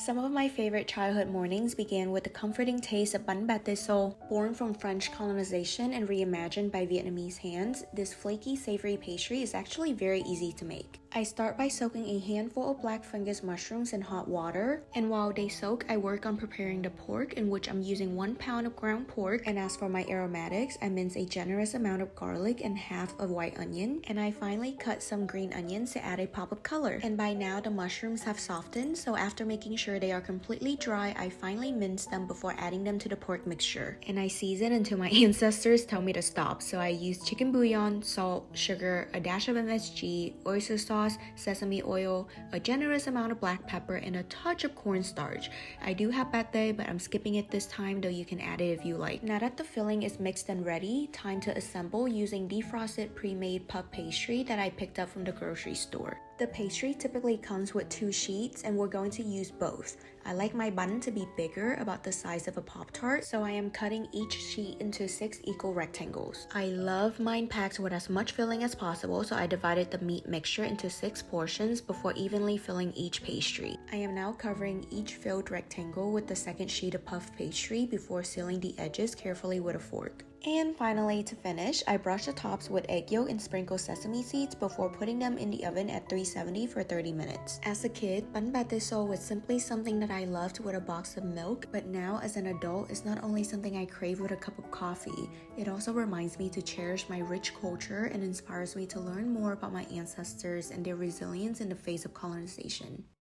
Some of my favorite childhood mornings began with the comforting taste of Bánh Patê Sô. Born from French colonization and reimagined by Vietnamese hands, this flaky, savory pastry is actually very easy to make. I start by soaking a handful of black fungus mushrooms in hot water, and while they soak, I work on preparing the pork, in which I'm using 1 pound of ground pork, and as for my aromatics, I mince a generous amount of garlic and half of white onion, and I finally cut some green onions to add a pop of color. And by now, the mushrooms have softened, so after making sure they are completely dry, I finally mince them before adding them to the pork mixture. And I season until my ancestors tell me to stop, so I use chicken bouillon, salt, sugar, a dash of MSG, oyster sauce, sesame oil, a generous amount of black pepper, and a touch of cornstarch. I do have pate, but I'm skipping it this time, though you can add it if you like. Now that the filling is mixed and ready, time to assemble using defrosted pre-made puff pastry that I picked up from the grocery store. The pastry typically comes with 2 sheets, and we're going to use both. I like my bun to be bigger, about the size of a Pop-Tart, so I am cutting each sheet into 6 equal rectangles. I love mine packed with as much filling as possible, so I divided the meat mixture into 6 portions before evenly filling each pastry. I am now covering each filled rectangle with the second sheet of puff pastry before sealing the edges carefully with a fork. And finally, to finish, I brush the tops with egg yolk and sprinkle sesame seeds before putting them in the oven at 370 for 30 minutes. As a kid, Bánh Patê Sô was simply something that I loved with a box of milk, but now as an adult, it's not only something I crave with a cup of coffee, it also reminds me to cherish my rich culture and inspires me to learn more about my ancestors and their resilience in the face of colonization.